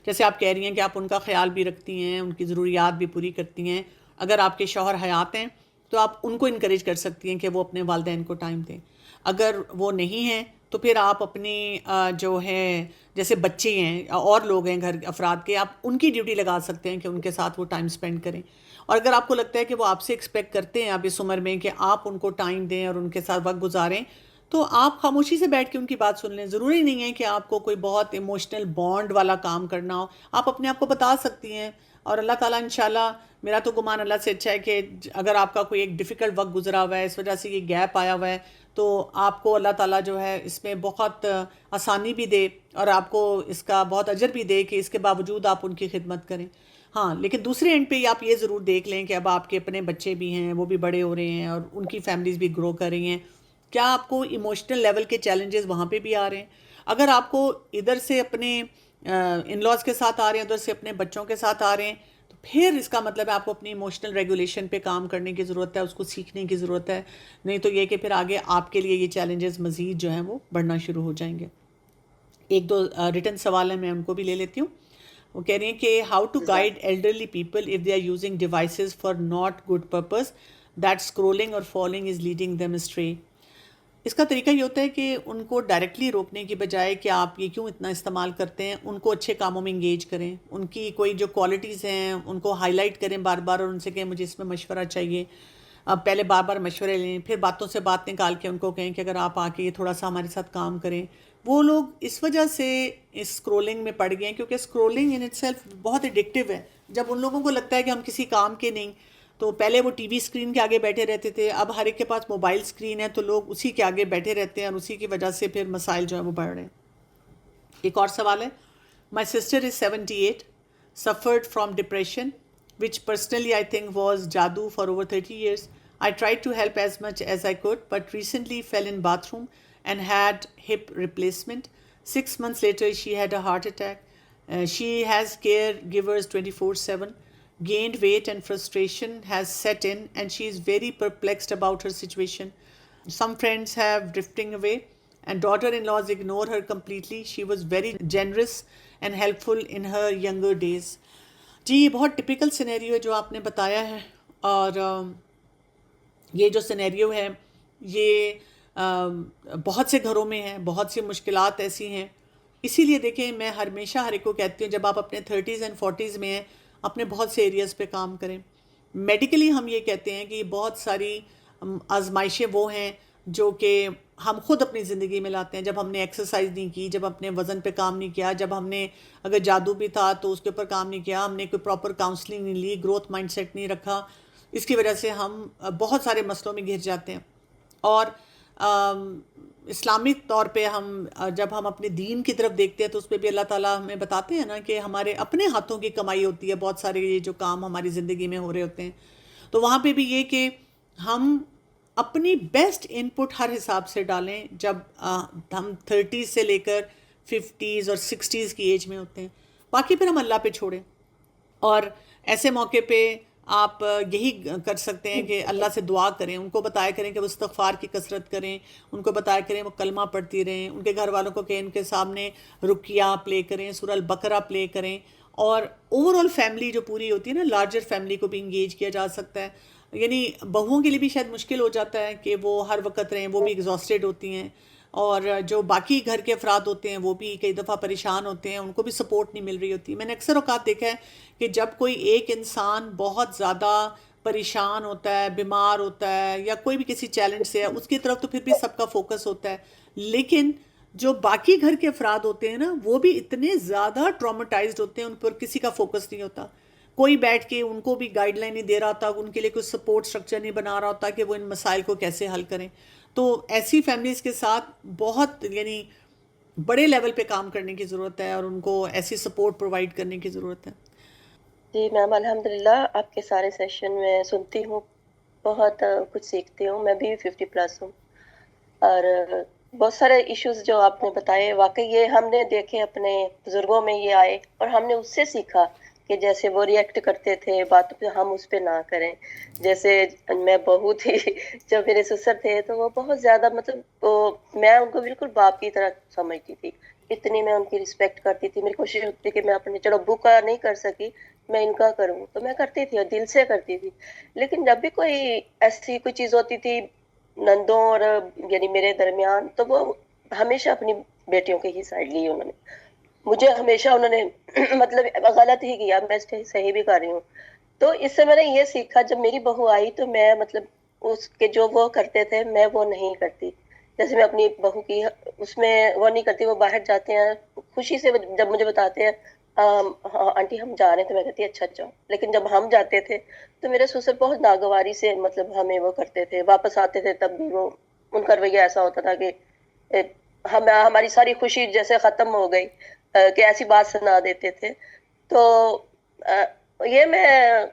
جیسے آپ کہہ رہی ہیں کہ آپ ان کا خیال بھی رکھتی ہیں، ان کی ضروریات بھی پوری کرتی ہیں. اگر آپ کے شوہر حیات ہیں تو آپ ان کو انکریج کر سکتی ہیں کہ وہ اپنے والدین کو ٹائم دیں. اگر وہ نہیں ہیں تو پھر آپ اپنی جو ہے جیسے بچے ہیں اور لوگ ہیں گھر افراد کے، آپ ان کی ڈیوٹی لگا سکتے ہیں کہ ان کے ساتھ وہ ٹائم سپینڈ کریں. اور اگر آپ کو لگتا ہے کہ وہ آپ سے ایکسپیکٹ کرتے ہیں اب اس عمر میں کہ آپ ان کو ٹائم دیں اور ان کے ساتھ وقت گزاریں، تو آپ خاموشی سے بیٹھ کے ان کی بات سن لیں. ضروری نہیں ہے کہ آپ کو کوئی بہت ایموشنل بانڈ والا کام کرنا ہو، آپ اپنے آپ کو بتا سکتی ہیں. اور اللہ تعالیٰ انشاءاللہ، میرا تو گمان اللہ سے اچھا ہے کہ اگر آپ کا کوئی ایک ڈیفیکلٹ وقت گزرا ہوا ہے، اس وجہ سے یہ گیپ آیا ہوا ہے، تو آپ کو اللہ تعالیٰ جو ہے اس میں بہت آسانی بھی دے اور آپ کو اس کا بہت اجر بھی دے کہ اس کے باوجود آپ ان کی خدمت کریں. ہاں، لیکن دوسرے اینڈ پہ آپ یہ ضرور دیکھ لیں کہ اب آپ کے اپنے بچے بھی ہیں، وہ بھی بڑے ہو رہے ہیں اور ان کی فیملیز بھی گرو کر رہی ہیں. کیا آپ کو ایموشنل لیول کے چیلنجز وہاں پہ بھی آ رہے ہیں؟ اگر آپ کو ادھر سے اپنے ان لاز کے ساتھ آ رہے ہیں، ادھر سے اپنے بچوں کے ساتھ آ رہے ہیں، تو پھر اس کا مطلب ہے آپ کو اپنی ایموشنل ریگولیشن پہ کام کرنے کی ضرورت ہے، اس کو سیکھنے کی ضرورت ہے. نہیں تو یہ کہ پھر آگے آپ کے لیے یہ چیلنجز مزید جو ہیں وہ بڑھنا شروع ہو جائیں گے. ایک دو ریٹن سوال ہیں، میں ان کو بھی لے لیتی ہوں. وہ کہہ رہی ہیں کہ how to guide elderly people if they are using devices for not good purpose that scrolling اور following is leading them astray. اس کا طریقہ یہ ہوتا ہے کہ ان کو ڈائریکٹلی روکنے کی بجائے کہ آپ یہ کیوں اتنا استعمال کرتے ہیں، ان کو اچھے کاموں میں انگیج کریں، ان کی کوئی جو کوالٹیز ہیں ان کو ہائی لائٹ کریں بار بار، اور ان سے کہیں مجھے اس میں مشورہ چاہیے. اب پہلے بار بار مشورے لیں، پھر باتوں سے بات نکال کے ان کو کہیں کہ اگر آپ آ کے تھوڑا سا ہمارے ساتھ کام کریں. وہ لوگ اس وجہ سے اس اسکرولنگ میں پڑ گئے ہیں کیونکہ اسکرولنگ ان اٹ سیلف بہت ایڈکٹیو ہے. جب ان لوگوں کو لگتا ہے کہ ہم کسی کام کے نہیں، تو پہلے وہ ٹی وی اسکرین کے آگے بیٹھے رہتے تھے، اب ہر ایک کے پاس موبائل اسکرین ہے تو لوگ اسی کے آگے بیٹھے رہتے ہیں اور اسی کی وجہ سے پھر مسائل جو ہیں وہ بڑھ رہے ہیں. ایک اور سوال ہے، my sister is 78 suffered from depression which personally I think was jadoo for over 30 years. I tried to help as much as I could but recently fell in bathroom and had hip replacement. 6 months later she had a heart attack. She has caregivers 24/7. Gained weight and frustration has set in and she is very perplexed about her situation. Some friends have drifting away and daughter-in-laws ignore her completely. She was very generous and helpful in her younger days. جی یہ بہت typical scenario ہے جو آپ نے بتایا ہے، اور یہ جو سینیریو ہے یہ بہت سے گھروں میں ہے، بہت سی مشکلات ایسی ہیں. اسی لیے دیکھیں میں ہمیشہ ہر ایک کو کہتی ہوں جب آپ اپنے 30s اینڈ 40s میں ہیں، اپنے بہت سے ایریاز پہ کام کریں. میڈیکلی ہم یہ کہتے ہیں کہ بہت ساری آزمائشیں وہ ہیں جو کہ ہم خود اپنی زندگی میں لاتے ہیں. جب ہم نے ایکسرسائز نہیں کی، جب اپنے وزن پہ کام نہیں کیا، جب ہم نے اگر جادو بھی تھا تو اس کے اوپر کام نہیں کیا، ہم نے کوئی پراپر کاؤنسلنگ نہیں لی، گروتھ مائنڈ سیٹ نہیں رکھا، اس کی وجہ سے ہم بہت سارے مسئلوں میں گھر جاتے ہیں. اور اسلامی طور پہ ہم جب ہم اپنے دین کی طرف دیکھتے ہیں تو اس پہ بھی اللہ تعالیٰ ہمیں بتاتے ہیں نا کہ ہمارے اپنے ہاتھوں کی کمائی ہوتی ہے بہت سارے یہ جو کام ہماری زندگی میں ہو رہے ہوتے ہیں. تو وہاں پہ بھی یہ کہ ہم اپنی بیسٹ ان پٹ ہر حساب سے ڈالیں جب ہم 30s سے لے کر 50s اور 60s کی ایج میں ہوتے ہیں. باقی پھر ہم اللہ پہ چھوڑیں، اور ایسے موقع پہ آپ یہی کر سکتے ہیں کہ اللہ سے دعا کریں، ان کو بتایا کریں کہ وہ استغفار کی کثرت کریں، ان کو بتایا کریں وہ کلمہ پڑھتی رہیں، ان کے گھر والوں کو کہ ان کے سامنے رقیہ پلے کریں، سورہ البقرہ پلے کریں. اور اوور آل فیملی جو پوری ہوتی ہے نا، لارجر فیملی کو بھی انگیج کیا جا سکتا ہے. یعنی بہوؤں کے لیے بھی شاید مشکل ہو جاتا ہے کہ وہ ہر وقت رہیں، وہ بھی ایگزاسٹڈ ہوتی ہیں، اور جو باقی گھر کے افراد ہوتے ہیں وہ بھی کئی دفعہ پریشان ہوتے ہیں، ان کو بھی سپورٹ نہیں مل رہی ہوتی. میں نے اکثر اوقات دیکھا ہے کہ جب کوئی ایک انسان بہت زیادہ پریشان ہوتا ہے، بیمار ہوتا ہے، یا کوئی بھی کسی چیلنج سے ہے، اس کی طرف تو پھر بھی سب کا فوکس ہوتا ہے، لیکن جو باقی گھر کے افراد ہوتے ہیں نا وہ بھی اتنے زیادہ ٹرامیٹائزڈ ہوتے ہیں، ان پر کسی کا فوکس نہیں ہوتا. کوئی بیٹھ کے ان کو بھی گائیڈ لائن نہیں دے رہا ہوتا، ان کے لیے کوئی سپورٹ سٹرکچر نہیں بنا رہا ہوتا کہ وہ ان مسائل کو کیسے حل کریں. تو ایسی فیملیز کے ساتھ بہت یعنی بڑے لیول پہ کام کرنے کی ضرورت ہے، اور ان کو ایسی سپورٹ پرووائڈ کرنے کی ضرورت ہے. جی میم الحمدللہ آپ کے سارے سیشن میں سنتی ہوں، بہت کچھ سیکھتی ہوں. میں بھی 50+ ہوں، اور بہت سارے ایشوز جو آپ نے بتائے واقعی یہ ہم نے دیکھے اپنے بزرگوں میں، یہ آئے اور ہم نے اس سے سیکھا کہ جیسے وہ ریئیکٹ کرتے تھے باتوں پہ، ہم اس پہ نہ کریں. جیسے میں بہو تھی، جب میرے سسر تھے تو وہ بہت زیادہ مطلب میں ان کو بالکل باپ کی طرح سمجھتی تھی، اتنی میں ان کی رسپیکٹ کرتی تھی. میری کوشش ہوتی تھی کہ میں اپنے چلو ابو کا نہیں کر سکی، میں ان کا کروں، تو میں کرتی تھی اور دل سے کرتی تھی. لیکن جب بھی کوئی ایسی کوئی چیز ہوتی تھی نندوں اور یعنی میرے درمیان، تو وہ ہمیشہ اپنی بیٹیوں کی ہی سائڈ لی انہوں نے. مجھے ہمیشہ انہوں نے مطلب غلط ہی کیا, میں صحیح بھی کر رہی ہوں. تو اس سے میں نے یہ سیکھا, جب میری بہو آئی تو میں مطلب اس کے جو وہ کرتے تھے میں وہ نہیں کرتی. جیسے میں اپنی بہو کی اس میں وہ نہیں کرتی, وہ باہر جاتے ہیں خوشی سے, جب مجھے بتاتے ہیں ہاں آنٹی ہم جا رہے ہیں, تو میں کہتی اچھا جاؤ. لیکن جب ہم جاتے تھے تو میرے سسر بہت ناگواری سے مطلب ہمیں وہ کرتے تھے. واپس آتے تھے تب بھی وہ ان کا رویہ ایسا ہوتا تھا کہ ہماری ساری خوشی جیسے ختم ہو گئی, کہ ایسی بات سنا دیتے تھے. تو یہ میں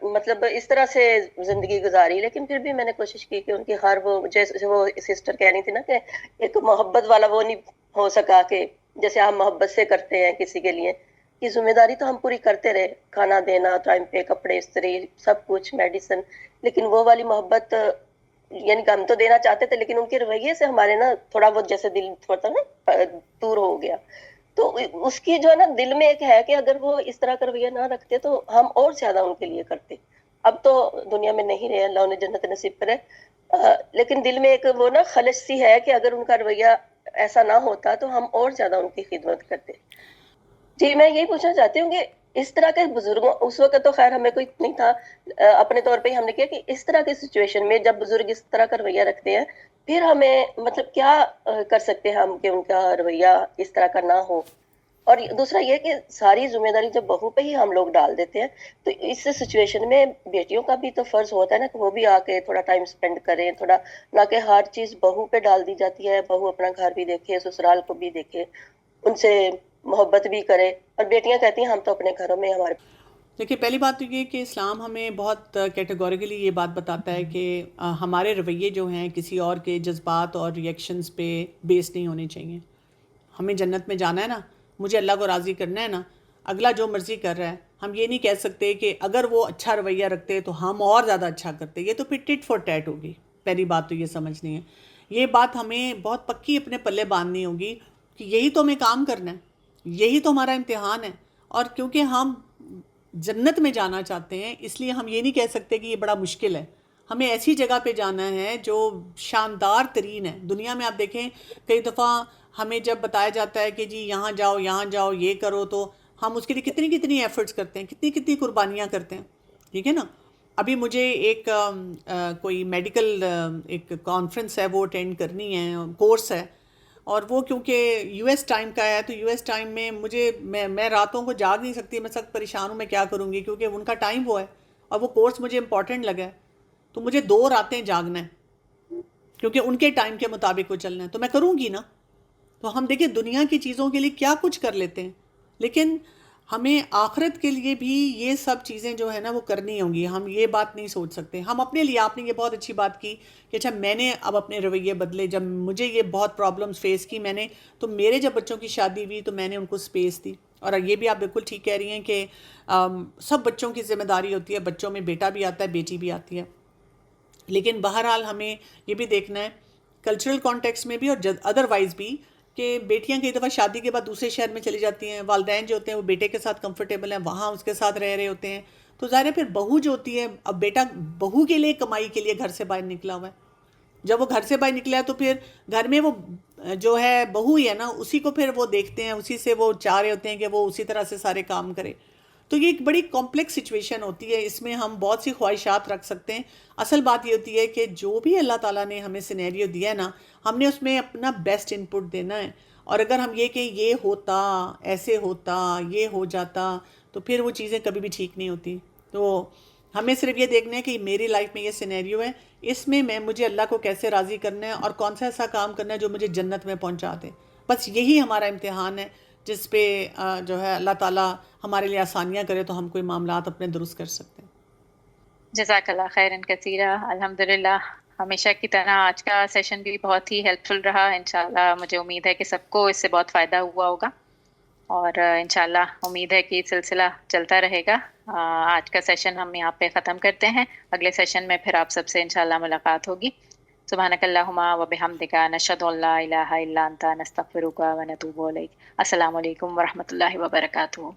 مطلب اس طرح سے زندگی گزاری, لیکن پھر بھی میں نے کوشش کی کہ ان کی ہر وہ, جیسے وہ سسٹر کہہ رہی تھی نا کہ ایک محبت والا وہ نہیں ہو سکا کہ جیسے ہم محبت سے کرتے ہیں کسی کے لیے, کی ذمہ داری تو ہم پوری کرتے رہے, کھانا دینا ٹائم پہ, کپڑے استری سب کچھ, میڈیسن, لیکن وہ والی محبت یعنی کہ ہم تو دینا چاہتے تھے, لیکن ان کے رویے سے ہمارے نا تھوڑا بہت جیسے دل تھوڑا نا دور ہو گیا. تو اس کی جو ہے نا دل میں ایک ہے کہ اگر وہ اس طرح کا رویہ نہ رکھتے تو ہم اور زیادہ ان کے لیے کرتے. اب تو دنیا میں نہیں رہے, اللہ انہیں جنت نصیب کرے, لیکن دل میں ایک وہ نا خلش سی ہے کہ اگر ان کا رویہ ایسا نہ ہوتا تو ہم اور زیادہ ان کی خدمت کرتے. جی میں یہی پوچھنا چاہتی ہوں کہ اس طرح کے بزرگوں, اس وقت تو خیر ہمیں کوئی نہیں تھا, اپنے طور پہ ہی ہم نے کیا کہ اس طرح کی سچویشن میں جب بزرگ اس طرح کا رویہ رکھتے ہیں, پھر ہمیں مطلب کیا کر سکتے ہیں ہم کہ ان کا رویہ اس طرح کا نہ ہو. اور دوسرا یہ کہ ساری ذمہ داری جب بہو پہ ہی ہم لوگ ڈال دیتے ہیں, تو اس سچویشن میں بیٹیوں کا بھی تو فرض ہوتا ہے نا کہ وہ بھی آ کے تھوڑا ٹائم سپینڈ کریں, تھوڑا نہ کہ ہر چیز بہو پہ ڈال دی جاتی ہے. بہو اپنا گھر بھی دیکھے, سسرال کو بھی دیکھے, ان سے محبت بھی کرے, اور بیٹیاں کہتی ہیں ہم تو اپنے گھروں میں ہمارے. دیکھیے پہلی بات تو یہ کہ اسلام ہمیں بہت کیٹیگوریکلی یہ بات بتاتا ہے کہ ہمارے رویے جو ہیں کسی اور کے جذبات اور ریئیکشنز پہ بیس نہیں ہونے چاہیے. ہمیں جنت میں جانا ہے نا, مجھے اللہ کو راضی کرنا ہے نا, اگلا جو مرضی کر رہا ہے, ہم یہ نہیں کہہ سکتے کہ اگر وہ اچھا رویہ رکھتے تو ہم اور زیادہ اچھا کرتے. یہ تو پھر ٹٹ فور ٹیٹ ہوگی. پہلی بات تو یہ سمجھنی ہے, یہ بات ہمیں بہت پکی اپنے پلے باندھنی ہوگی کہ یہی تو ہمیں کام کرنا ہے, یہی تو ہمارا امتحان ہے. اور کیونکہ ہم جنت میں جانا چاہتے ہیں اس لیے ہم یہ نہیں کہہ سکتے کہ یہ بڑا مشکل ہے. ہمیں ایسی جگہ پہ جانا ہے جو شاندار ترین ہے. دنیا میں آپ دیکھیں کئی دفعہ ہمیں جب بتایا جاتا ہے کہ جی یہاں جاؤ یہاں جاؤ یہ کرو, تو ہم اس کے لیے کتنی کتنی ایفرٹس کرتے ہیں, کتنی کتنی قربانیاں کرتے ہیں, ٹھیک ہے نا. ابھی مجھے ایک کوئی میڈیکل ایک کانفرنس ہے وہ اٹینڈ کرنی ہے, کورس ہے, اور وہ کیونکہ یو ایس ٹائم کا ہے تو یو ایس ٹائم میں مجھے میں راتوں کو جاگ نہیں سکتی, میں سخت پریشان ہوں میں کیا کروں گی, کیونکہ ان کا ٹائم وہ ہے اور وہ کورس مجھے امپورٹنٹ لگا ہے, تو مجھے 2 راتیں جاگنا ہے کیونکہ ان کے ٹائم کے مطابق وہ چلنا ہے, تو میں کروں گی نا. تو ہم دیکھیں دنیا کی چیزوں کے لیے کیا کچھ کر لیتے ہیں, لیکن ہمیں آخرت کے لیے بھی یہ سب چیزیں جو ہے نا وہ کرنی ہوں گی. ہم یہ بات نہیں سوچ سکتے. ہم اپنے لیے, آپ نے یہ بہت اچھی بات کی کہ اچھا میں نے اب اپنے رویے بدلے, جب مجھے یہ بہت پرابلمس فیس کی میں نے, تو میرے جب بچوں کی شادی ہوئی تو میں نے ان کو سپیس دی. اور یہ بھی آپ بالکل ٹھیک کہہ رہی ہیں کہ سب بچوں کی ذمہ داری ہوتی ہے, بچوں میں بیٹا بھی آتا ہے بیٹی بھی آتی ہے, لیکن بہرحال ہمیں یہ بھی دیکھنا ہے کلچرل کانٹیکس میں بھی اور ادروائز بھی کہ بیٹیاں کئی دفعہ شادی کے بعد دوسرے شہر میں چلی جاتی ہیں, والدین جو ہوتے ہیں وہ بیٹے کے ساتھ کمفرٹیبل ہیں, وہاں اس کے ساتھ رہ رہے ہوتے ہیں, تو ظاہر ہے پھر بہو جو ہوتی ہے, اب بیٹا بہو کے لیے کمائی کے لیے گھر سے باہر نکلا ہوا ہے, جب وہ گھر سے باہر نکلا ہے تو پھر گھر میں وہ جو ہے بہو ہی ہے نا, اسی کو پھر وہ دیکھتے ہیں, اسی سے وہ چاہ رہے ہوتے ہیں کہ وہ اسی طرح سے سارے کام کرے. تو یہ ایک بڑی کمپلیکس سچویشن ہوتی ہے, اس میں ہم بہت سی خواہشات رکھ سکتے ہیں. اصل بات یہ ہوتی ہے کہ جو بھی اللہ تعالیٰ نے ہمیں سینیریو دیا ہے نا, ہم نے اس میں اپنا بیسٹ ان پٹ دینا ہے. اور اگر ہم یہ کہیں یہ ہوتا, ایسے ہوتا, یہ ہو جاتا, تو پھر وہ چیزیں کبھی بھی ٹھیک نہیں ہوتی. تو ہمیں صرف یہ دیکھنا ہے کہ میری لائف میں یہ سینیریو ہے, اس میں مجھے اللہ کو کیسے راضی کرنا ہے اور کون سا ایسا کام کرنا ہے جو مجھے جنت میں پہنچا دے. بس یہی ہمارا امتحان ہے جس پہ جو ہے اللہ تعالیٰ ہمارے لیے آسانیاں کرے تو ہم کوئی معاملات اپنے درست کر سکتے ہیں. جزاک اللہ خیراً کثیرہ. الحمدللہ ہمیشہ کی طرح آج کا سیشن بھی بہت ہی ہیلپ فل رہا. انشاءاللہ مجھے امید ہے کہ سب کو اس سے بہت فائدہ ہوا ہوگا, اور انشاءاللہ امید ہے کہ سلسلہ چلتا رہے گا. آج کا سیشن ہم یہاں پہ ختم کرتے ہیں. اگلے سیشن میں پھر آپ سب سے انشاءاللہ ملاقات ہوگی. سبحانک اللہم و بحمدک, نشہد ان لا الہ الا انت, نستغفرک و نتوب الیک. السلام علیکم ورحمۃ اللہ وبرکاتہ.